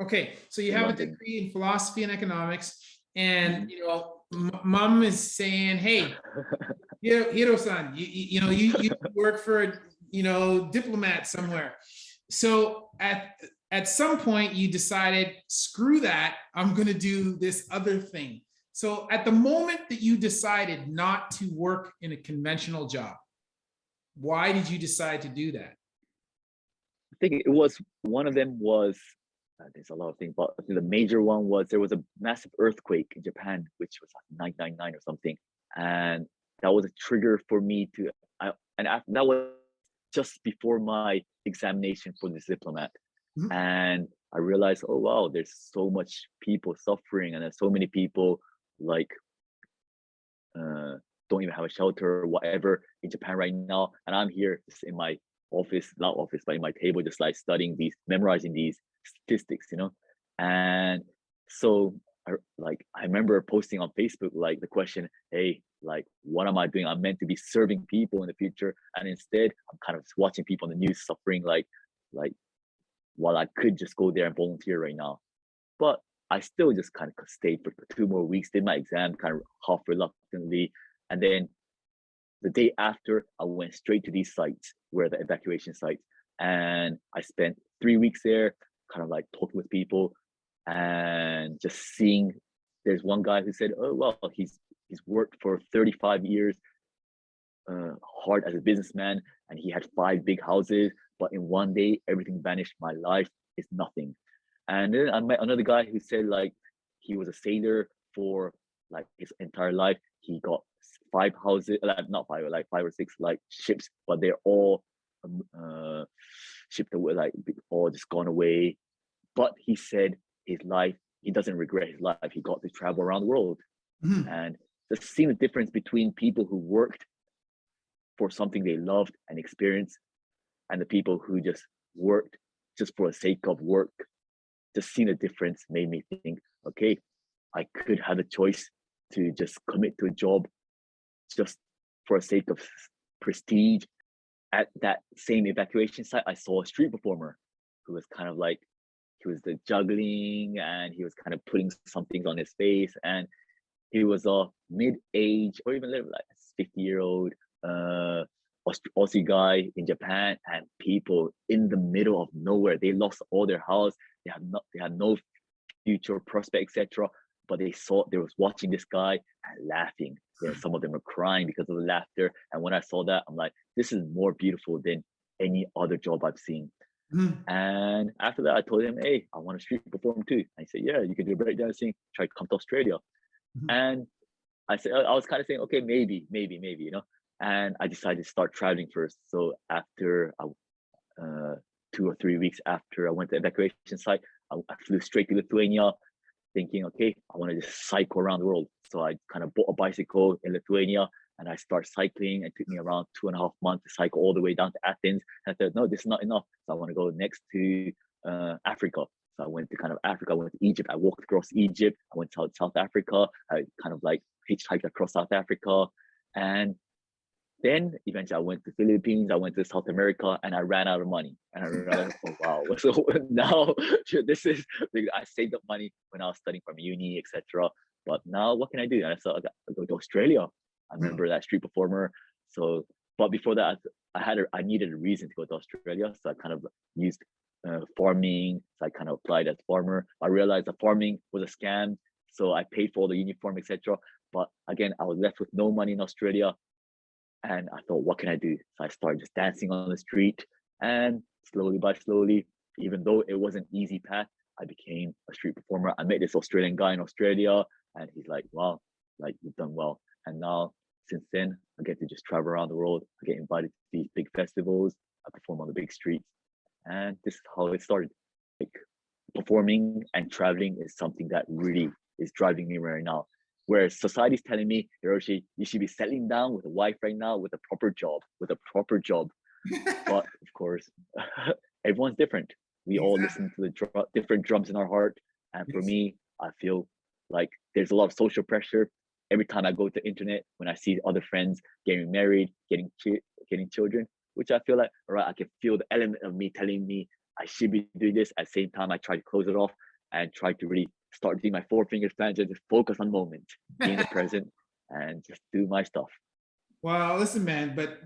Okay, so you in have a London. degree in philosophy and economics, and Mhm. mom is saying, "Hey, Herosan, you work for diplomat somewhere." So at some point, you decided, "Screw that! I'm going to do this other thing." So at the moment that you decided not to work in a conventional job, why did you decide to do that? I think it was one of them was there's a lot of things, but I think the major one was there was a massive earthquake in Japan, which was like 999 or something, and that was a trigger for me to. That was just before my examination for this diplomat, Mhm. and I realized, oh wow, there's so much people suffering, and there's so many people like uh, don't even have a shelter or whatever in Japan right now. And I'm here just in my office, not office, but in my table, just like studying these, memorizing these statistics, you know? And so I remember posting on Facebook, like the question, hey, like, what am I doing? I'm meant to be serving people in the future. And instead, I'm kind of just watching people on the news suffering, like, while I could just go there and volunteer right now. But I still just kind of stayed for 2 more weeks, did my exam kind of half reluctantly. And then the day after, I went straight to these sites where the evacuation sites. And I spent 3 weeks there, kind of like talking with people and just seeing. There's one guy who said, oh, well, he's worked for 35 years hard as a businessman and he had 5 big houses, but in one day, everything vanished. My life is nothing. And then I met another guy who said like he was a sailor for like his entire life. He got 5 houses, like not five, like 5 or 6 like ships, but they're all shipped away, like all just gone away. But he said his life, he doesn't regret his life. He got to travel around the world Mhm. and just seeing the difference between people who worked for something they loved and experienced and the people who just worked just for the sake of work. Just seeing the difference made me think, okay, I could have a choice to just commit to a job just for the sake of prestige. At that same evacuation site, I saw a street performer who was kind of like, he was the juggling and he was kind of putting some things on his face. And he was a mid-age or even a little like 50-year-old Aussie guy in Japan, and people in the middle of nowhere. They lost all their house. They had no future prospect, etc. But they was watching this guy and laughing. You know, some of them were crying because of the laughter. And when I saw that, I'm like, this is more beautiful than any other job I've seen. Mhm. And after that, I told him, hey, I want to street perform too. And he said, yeah, you can do breakdancing. Try to come to Australia. Mhm. And I said, I was kind of saying, okay, maybe, you know. And I decided to start traveling first. So after 2 or 3 weeks after I went to the evacuation site, I flew straight to Lithuania, thinking, okay, I want to just cycle around the world. So I kind of bought a bicycle in Lithuania and I started cycling. It took me around 2.5 months to cycle all the way down to Athens. And I thought, no, this is not enough. So I want to go next to Africa. So I went to kind of Africa, I went to Egypt. I walked across Egypt. I went to South Africa. I kind of like hitchhiked across South Africa. And then eventually I went to Philippines, I went to South America, and I ran out of money. And I realized, oh wow, so now this is I saved up money when I was studying from uni, etc. But now what can I do? And I thought I go to Australia. I Mhm. remember that street performer. So, but before that, I needed a reason to go to Australia, so I kind of used farming. So I kind of applied as farmer. I realized that farming was a scam, so I paid for all the uniform, etc. But again, I was left with no money in Australia. And I thought, what can I do? So I started just dancing on the street. And slowly by slowly, even though it was an easy path, I became a street performer. I met this Australian guy in Australia, and he's like, wow, like you've done well. And now, since then, I get to just travel around the world. I get invited to these big festivals. I perform on the big streets. And this is how it started. Like performing and traveling is something that really is driving me right now. Whereas society's telling me, Hiroshi, you should be settling down with a wife right now with a proper job, with a proper job. But of course, everyone's different. We all Exactly. listen to the different drums in our heart. And for Yes. me, I feel like there's a lot of social pressure. Every time I go to the internet, when I see other friends getting married, getting children, which I feel like, all right, I can feel the element of me telling me I should be doing this. At the same time, I try to close it off. and try to really start doing my four fingers plan, just focus on moment, be in the present, and just do my stuff. Well, listen, man, but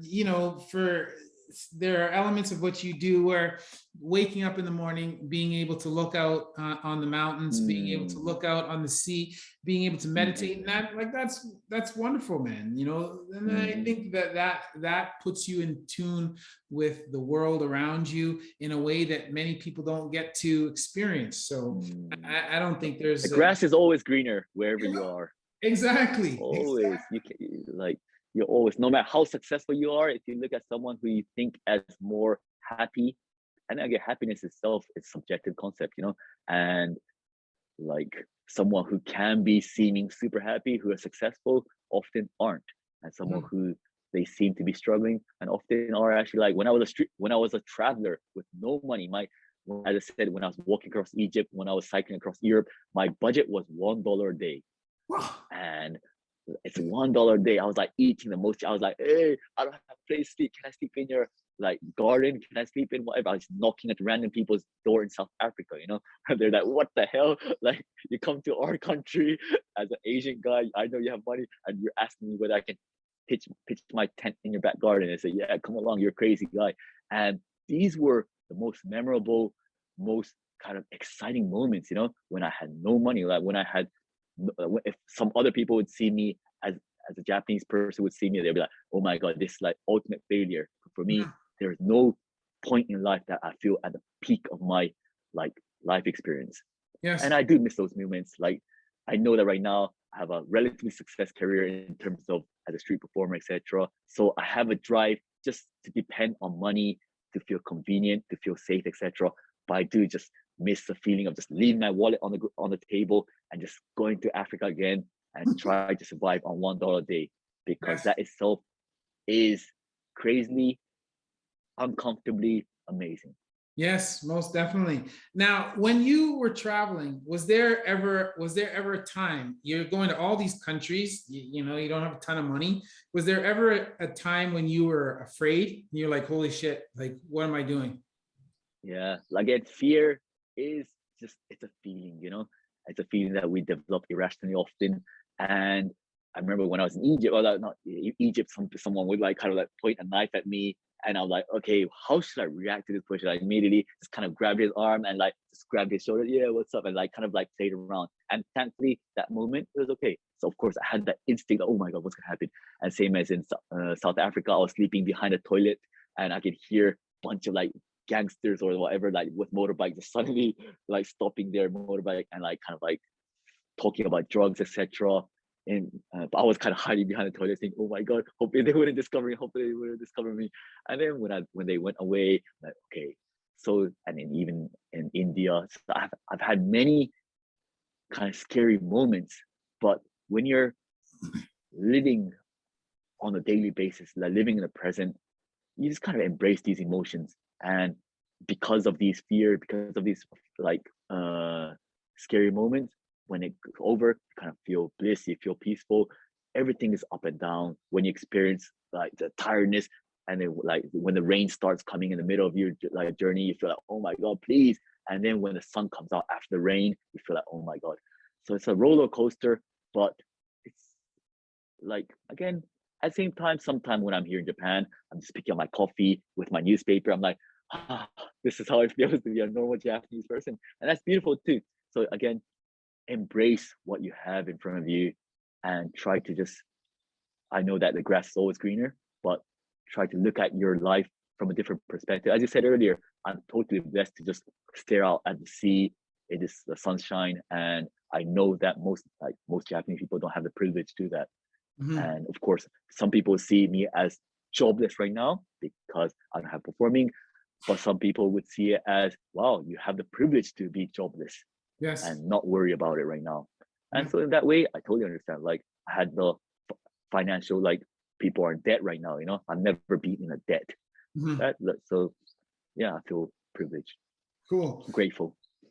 there are elements of what you do where waking up in the morning, being able to look out on the mountains, being able to look out on the sea, being able to meditate, and that's wonderful, man. And I think that puts you in tune with the world around you in a way that many people don't get to experience. So I don't think there's the grass is always greener wherever you are. Exactly. Always. You can, like, you're always, no matter how successful you are, if you look at someone who you think as more happy, and again, happiness itself is subjective concept, and like someone who can be seeming super happy, who are successful, often aren't, and someone who they seem to be struggling and often are actually, like when I was a traveler with no money, as I said, when I was walking across Egypt, when I was cycling across Europe, my budget was $1 a day. And it's $1 a day. I was like eating the most. I was like, hey, I don't have a place to sleep. Can I sleep in your like garden? Can I sleep in whatever? I was knocking at random people's door in South Africa, and they're like, what the hell? Like, you come to our country as an Asian guy, I know you have money, and you're asking me whether I can pitch my tent in your back garden. And say, yeah, come along, you're a crazy guy. And these were the most memorable, most kind of exciting moments, when I had no money, like when I had, if some other people would see me as a Japanese person would see me, they'd be like, oh my God, this is like ultimate failure. For me, there's no point in life that I feel at the peak of my like life experience. Yes. And I do miss those moments. Like, I know that right now I have a relatively success career in terms of as a street performer, etc. So I have a drive just to depend on money, to feel convenient, to feel safe, etc. But I do just miss the feeling of just leaving my wallet on the table and just going to Africa again and try to survive on $1 a day, because that itself is crazily, uncomfortably amazing. Yes, most definitely. Now, when you were traveling, was there ever a time you're going to all these countries, you don't have a ton of money? Was there ever a time when you were afraid? You're like, holy shit, like, what am I doing? Yeah, again, fear is just, it's a feeling, it's a feeling that we develop irrationally often. And I remember when I was in Egypt, or not Egypt, someone would like kind of like point a knife at me, and I was like, okay, how should I react to this person? I immediately just kind of grabbed his arm and like just grabbed his shoulder, yeah, what's up, and like kind of like played around. And thankfully, that moment it was okay. So of course, I had that instinct, oh my God, what's gonna happen? And same as in South Africa, I was sleeping behind a toilet, and I could hear a bunch of like gangsters or whatever, like with motorbikes, just suddenly like stopping their motorbike and like kind of like talking about drugs, etc. And but I was kind of hiding behind the toilet, saying, "Oh my God, hopefully they wouldn't discover me. Hopefully they wouldn't discover me." And then when they went away, I'm like, okay. So, and then even in India, so I've had many kind of scary moments. But when you're living on a daily basis, like living in the present, you just kind of embrace these emotions. And because of these fear, because of these like scary moments, when it's over, you kind of feel bliss, you feel peaceful. Everything is up and down. When you experience like the tiredness, and then like when the rain starts coming in the middle of your like journey, you feel like, oh my God, please. And then when the sun comes out after the rain, you feel like, oh my God. So it's a roller coaster, but it's like, again, at the same time, sometime when I'm here in Japan, I'm just picking up my coffee with my newspaper. I'm like, this is how it feels to be a normal Japanese person. And that's beautiful too. So again, embrace what you have in front of you and try to just, I know that the grass is always greener, but try to look at your life from a different perspective. As you said earlier, I'm totally blessed to just stare out at the sea. It is the sunshine. And I know that most Japanese people don't have the privilege to do that. And of course, some people see me as jobless right now because I don't have performing, but some people would see it as, wow, you have the privilege to be jobless and not worry about it right now. And so in that way, I totally understand. Like, I had the financial, like, people are in debt right now, I've never been in a debt. So yeah, I feel privileged. Cool. Grateful.